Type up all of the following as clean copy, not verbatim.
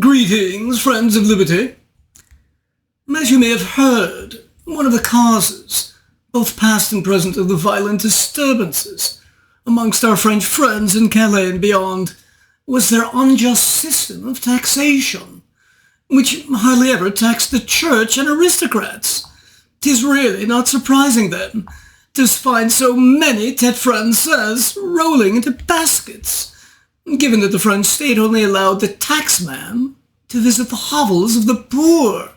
Greetings, friends of liberty. As you may have heard, one of the causes, both past and present, of the violent disturbances amongst our French friends in Calais and beyond was their unjust system of taxation, which hardly ever taxed the church and aristocrats. 'Tis really not surprising, then, to find so many tete Français rolling into baskets, given that the French state only allowed the taxman to visit the hovels of the poor.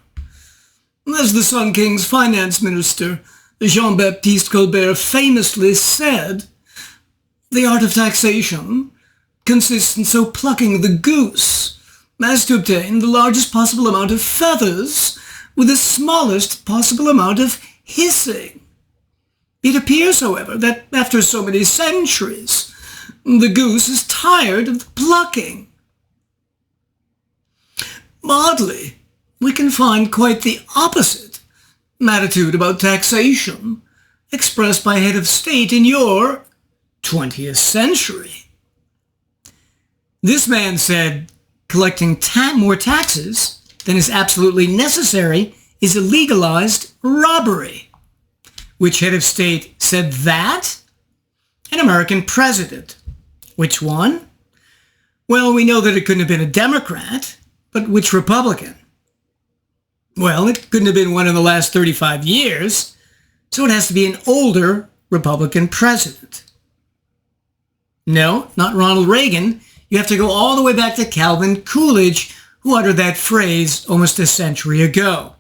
As the Sun King's finance minister, Jean-Baptiste Colbert, famously said, the art of taxation consists in so plucking the goose as to obtain the largest possible amount of feathers with the smallest possible amount of hissing. It appears, however, that after so many centuries, the goose is tired of the plucking. Oddly, we can find quite the opposite attitude about taxation expressed by a head of state in your 20th century. This man said collecting more taxes than is absolutely necessary is a legalized robbery. Which head of state said that? An American president. Which one? Well, we know that it couldn't have been a Democrat, but which Republican? Well, it couldn't have been one in the last 35 years, so it has to be an older Republican president. No, not Ronald Reagan. You have to go all the way back to Calvin Coolidge, who uttered that phrase almost a century ago.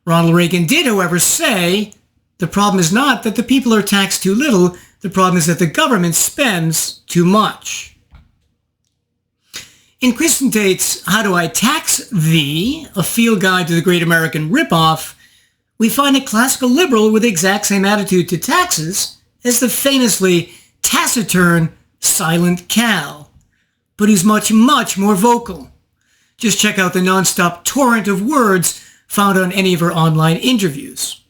Ronald Reagan did, however, say, the problem is not that the people are taxed too little, the problem is that the government spends too much. In Kristin Tate's How Do I Tax Thee, a field guide to the Great American Ripoff, we find a classical liberal with the exact same attitude to taxes as the famously taciturn Silent Cal, but who's much, much more vocal. Just check out the nonstop torrent of words found on any of her online interviews.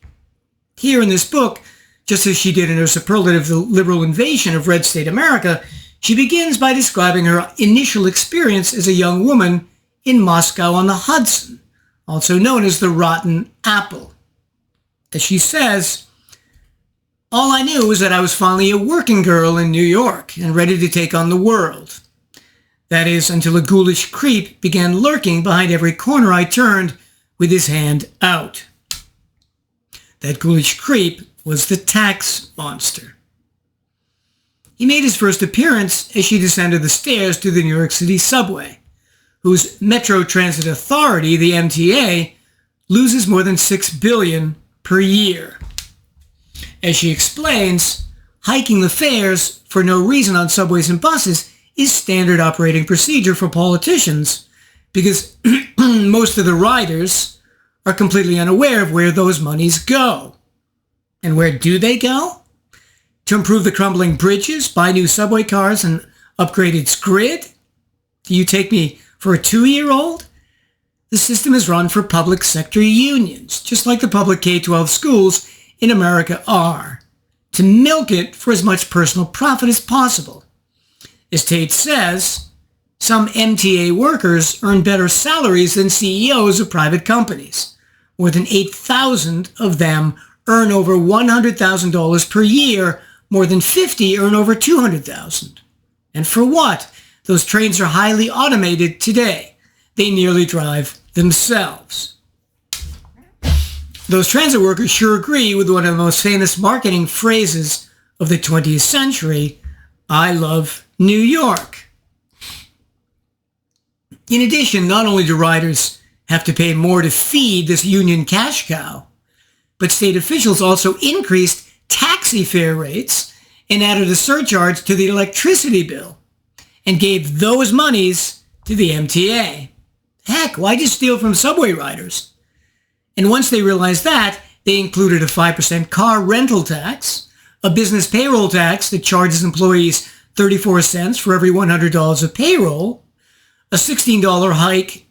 Here in this book, just as she did in her superlative The Liberal Invasion of Red State America, she begins by describing her initial experience as a young woman in Moscow on the Hudson, also known as the Rotten Apple. As she says, all I knew was that I was finally a working girl in New York and ready to take on the world. That is, until a ghoulish creep began lurking behind every corner I turned with his hand out. That ghoulish creep was the tax monster. He made his first appearance as she descended the stairs to the New York City subway, whose Metro Transit Authority, the MTA, loses more than $6 billion per year. As she explains, hiking the fares for no reason on subways and buses is standard operating procedure for politicians because most of the riders are completely unaware of where those monies go. And where do they go? To improve the crumbling bridges, buy new subway cars, and upgrade its grid? Do you take me for a 2-year-old? The system is run for public sector unions, just like the public K-12 schools in America are, to milk it for as much personal profit as possible. As Tate says, some MTA workers earn better salaries than CEOs of private companies. More than 8,000 of them earn over $100,000 per year. More than 50 earn over $200,000. And for what? Those trains are highly automated today. They nearly drive themselves. Those transit workers sure agree with one of the most famous marketing phrases of the 20th century, I love New York. In addition, not only do riders have to pay more to feed this union cash cow, but state officials also increased taxi fare rates and added a surcharge to the electricity bill and gave those monies to the MTA. Heck, why'd you steal from subway riders? And once they realized that, they included a 5% car rental tax, a business payroll tax that charges employees 34 cents for every $100 of payroll, a $16 hike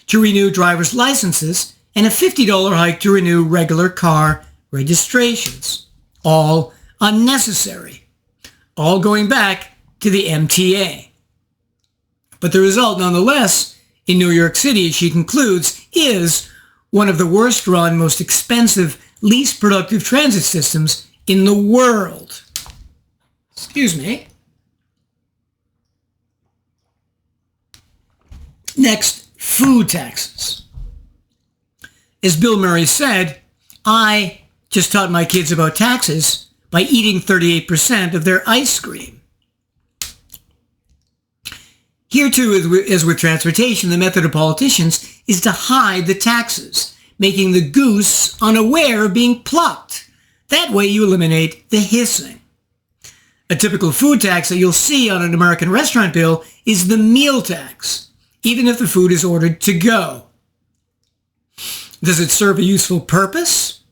to renew driver's licenses, and a $50 hike to renew regular car registrations. All unnecessary. All going back to the MTA. But the result, nonetheless, in New York City, she concludes, is one of the worst run, most expensive, least productive transit systems in the world. Excuse me. Next, food taxes. As Bill Murray said, I just taught my kids about taxes by eating 38% of their ice cream. Here too, as with transportation, the method of politicians is to hide the taxes, making the goose unaware of being plucked. That way you eliminate the hissing. A typical food tax that you'll see on an American restaurant bill is the meal tax, even if the food is ordered to go. Does it serve a useful purpose?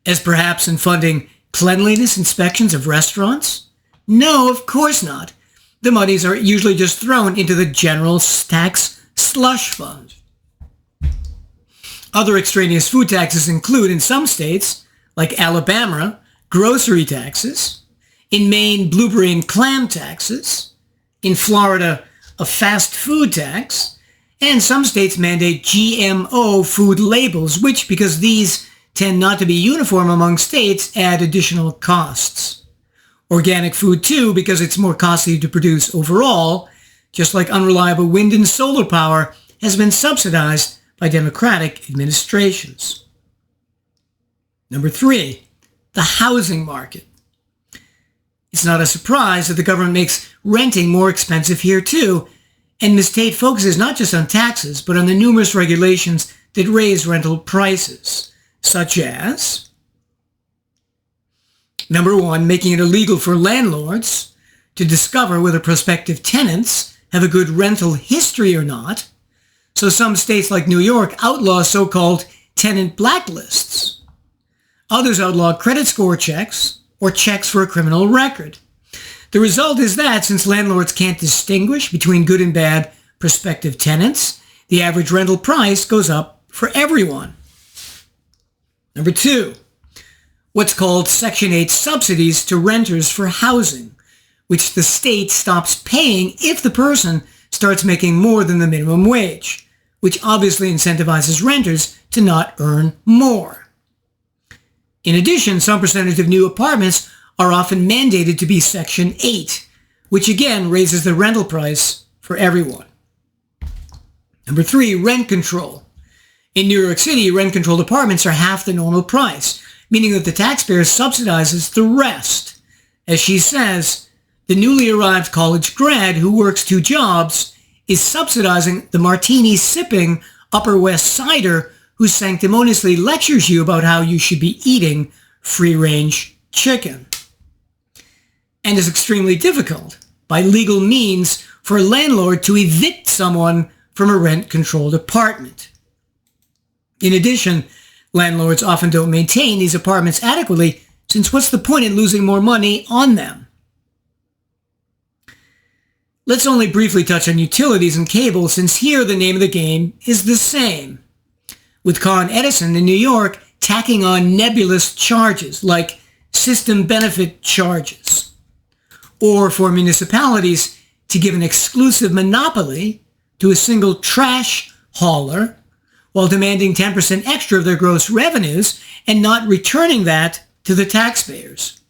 As perhaps in funding cleanliness inspections of restaurants? No, of course not. The monies are usually just thrown into the general tax slush fund. Other extraneous food taxes include, in some states, like Alabama, grocery taxes, in Maine, blueberry and clam taxes, in Florida, a fast food tax, and some states mandate GMO food labels, which, because these tend not to be uniform among states, add additional costs. Organic food, too, because it's more costly to produce overall, just like unreliable wind and solar power, has been subsidized by Democratic administrations. Number 3, the housing market. It's not a surprise that the government makes renting more expensive here, too, and Ms. Tate focuses not just on taxes, but on the numerous regulations that raise rental prices, such as, number 1, making it illegal for landlords to discover whether prospective tenants have a good rental history or not. So some states like New York outlaw so-called tenant blacklists. Others outlaw credit score checks or checks for a criminal record. The result is that since landlords can't distinguish between good and bad prospective tenants, the average rental price goes up for everyone. Number 2, what's called Section 8 subsidies to renters for housing, which the state stops paying if the person starts making more than the minimum wage, which obviously incentivizes renters to not earn more. In addition, some percentage of new apartments are often mandated to be Section 8, which again raises the rental price for everyone. Number 3, rent control. In New York City, rent-controlled apartments are half the normal price, meaning that the taxpayer subsidizes the rest. As she says, the newly arrived college grad who works 2 jobs is subsidizing the martini-sipping Upper West Sider who sanctimoniously lectures you about how you should be eating free-range chicken. And it's extremely difficult, by legal means, for a landlord to evict someone from a rent-controlled apartment. In addition, landlords often don't maintain these apartments adequately, since what's the point in losing more money on them? Let's only briefly touch on utilities and cable, since here the name of the game is the same, with Con Edison in New York tacking on nebulous charges like system benefit charges, or for municipalities to give an exclusive monopoly to a single trash hauler while demanding 10% extra of their gross revenues and not returning that to the taxpayers.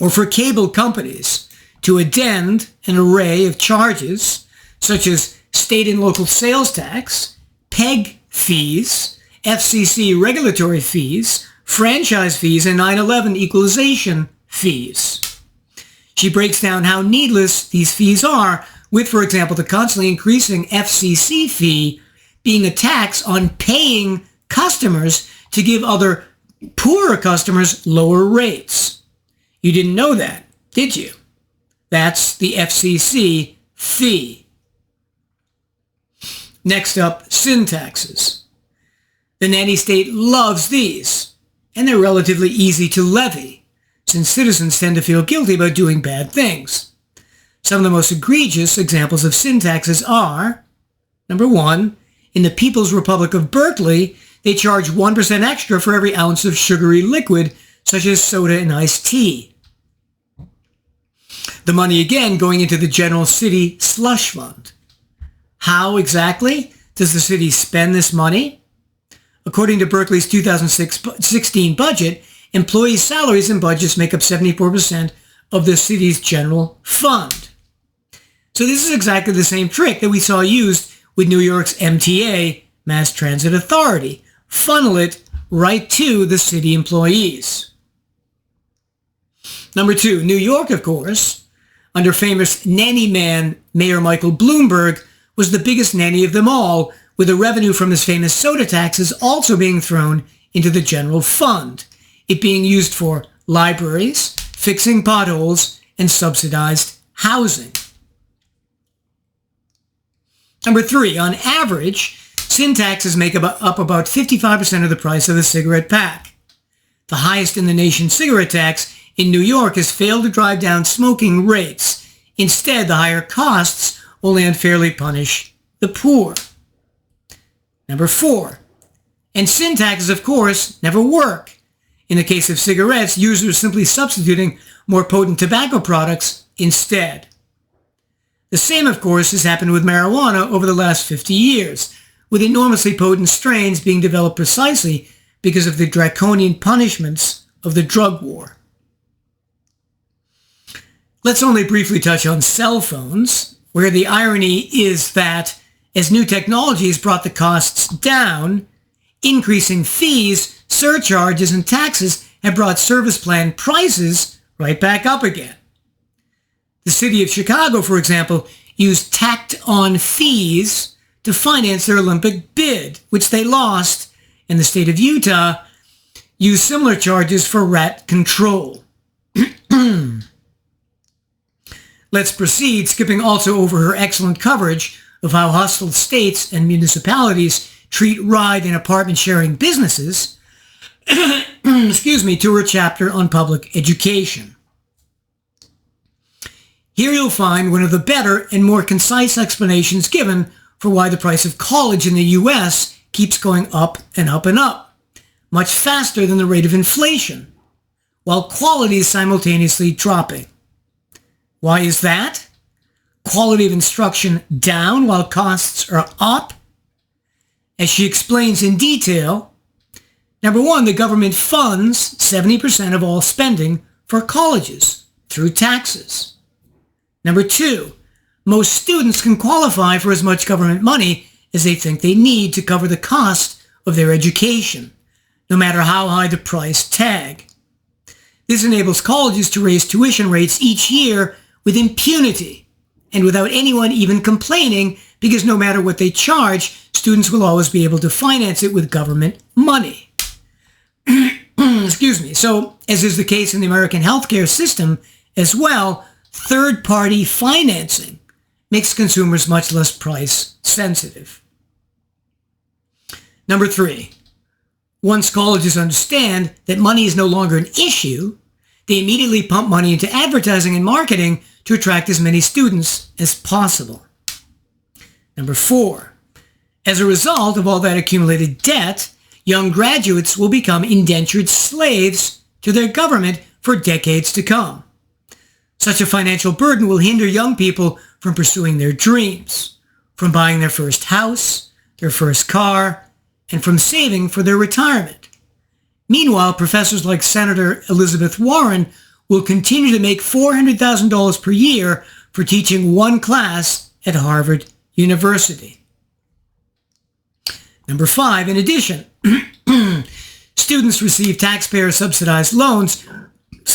Or for cable companies to addend an array of charges such as state and local sales tax, PEG fees, FCC regulatory fees, franchise fees, and 9/11 equalization fees. She breaks down how needless these fees are, with, for example, the constantly increasing FCC fee being a tax on paying customers to give other poorer customers lower rates. You didn't know that, did you? That's the FCC fee. Next up, sin taxes. The nanny state loves these, and they're relatively easy to levy, since citizens tend to feel guilty about doing bad things. Some of the most egregious examples of sin taxes are, number 1, in the People's Republic of Berkeley, they charge 1% extra for every ounce of sugary liquid, such as soda and iced tea. The money again going into the general city slush fund. How exactly does the city spend this money? According to Berkeley's 2016 budget, employee salaries and budgets make up 74% of the city's general fund. So this is exactly the same trick that we saw used with New York's MTA, Mass Transit Authority. Funnel it right to the city employees. Number 2, New York, of course, under famous nanny man Mayor Michael Bloomberg, was the biggest nanny of them all, with the revenue from his famous soda taxes also being thrown into the general fund, it being used for libraries, fixing potholes, and subsidized housing. Number 3, on average, sin taxes make up about 55% of the price of a cigarette pack. The highest in the nation cigarette tax in New York has failed to drive down smoking rates. Instead, the higher costs only unfairly punish the poor. Number 4, and sin taxes, of course, never work. In the case of cigarettes, users are simply substituting more potent tobacco products instead. The same, of course, has happened with marijuana over the last 50 years, with enormously potent strains being developed precisely because of the draconian punishments of the drug war. Let's only briefly touch on cell phones, where the irony is that as new technology has brought the costs down, increasing fees, surcharges, and taxes have brought service plan prices right back up again. The city of Chicago, for example, used tacked-on fees to finance their Olympic bid, which they lost, and the state of Utah used similar charges for rat control. Let's proceed, skipping also over her excellent coverage of how hostile states and municipalities treat ride and apartment sharing businesses, to her chapter on public education. Here you'll find one of the better and more concise explanations given for why the price of college in the U.S. keeps going up and up and up, much faster than the rate of inflation, while quality is simultaneously dropping. Why is that? Quality of instruction down while costs are up? As she explains in detail, number 1, the government funds 70% of all spending for colleges through taxes. Number 2, most students can qualify for as much government money as they think they need to cover the cost of their education, no matter how high the price tag. This enables colleges to raise tuition rates each year with impunity and without anyone even complaining, because no matter what they charge, students will always be able to finance it with government money. So, as is the case in the American healthcare system as well, third-party financing makes consumers much less price sensitive. Number 3, once colleges understand that money is no longer an issue, they immediately pump money into advertising and marketing to attract as many students as possible. Number 4, as a result of all that accumulated debt, young graduates will become indentured slaves to their government for decades to come. Such a financial burden will hinder young people from pursuing their dreams, from buying their first house, their first car, and from saving for their retirement. Meanwhile, professors like Senator Elizabeth Warren will continue to make $400,000 per year for teaching one class at Harvard University. Number 5, in addition, students receive taxpayer-subsidized loans,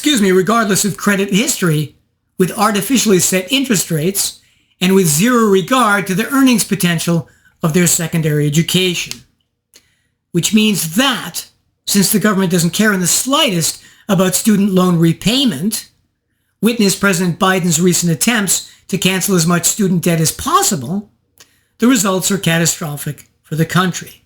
regardless of credit history, with artificially set interest rates and with zero regard to the earnings potential of their secondary education. Which means that, since the government doesn't care in the slightest about student loan repayment, witness President Biden's recent attempts to cancel as much student debt as possible, the results are catastrophic for the country.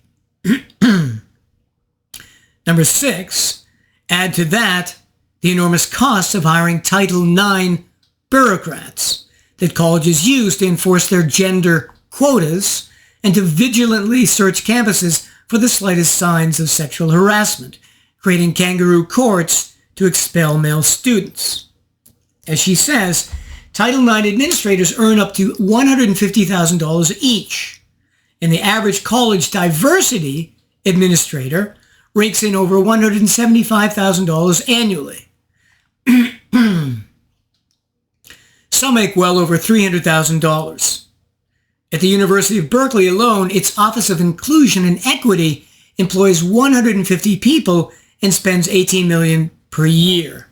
Number 6, add to that the enormous costs of hiring Title IX bureaucrats that colleges use to enforce their gender quotas and to vigilantly search campuses for the slightest signs of sexual harassment, creating kangaroo courts to expel male students. As she says, Title IX administrators earn up to $150,000 each, and the average college diversity administrator rakes in over $175,000 annually. Some make well over $300,000. At the University of Berkeley alone, its Office of Inclusion and Equity employs 150 people and spends $18 million per year.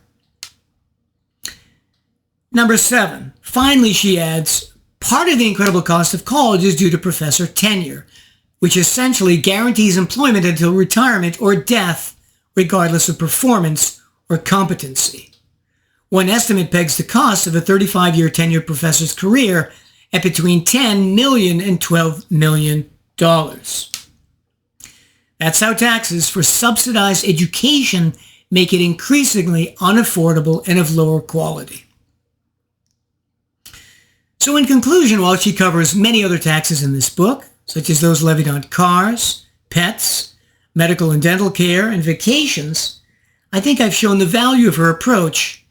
Number 7, finally, she adds, part of the incredible cost of college is due to professor tenure, which essentially guarantees employment until retirement or death, regardless of performance or competency. One estimate pegs the cost of a 35-year tenured professor's career at between $10 million and $12 million. That's how taxes for subsidized education make it increasingly unaffordable and of lower quality. So in conclusion, while she covers many other taxes in this book, such as those levied on cars, pets, medical and dental care, and vacations, I think I've shown the value of her approach.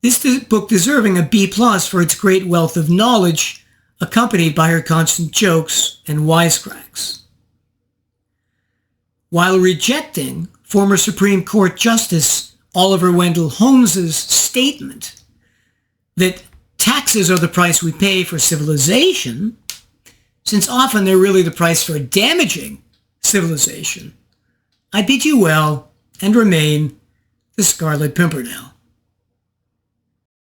This book deserving a B+ for its great wealth of knowledge, accompanied by her constant jokes and wisecracks. While rejecting former Supreme Court Justice Oliver Wendell Holmes's statement that taxes are the price we pay for civilization, since often they're really the price for damaging civilization, I bid you well and remain the Scarlet Pimpernel.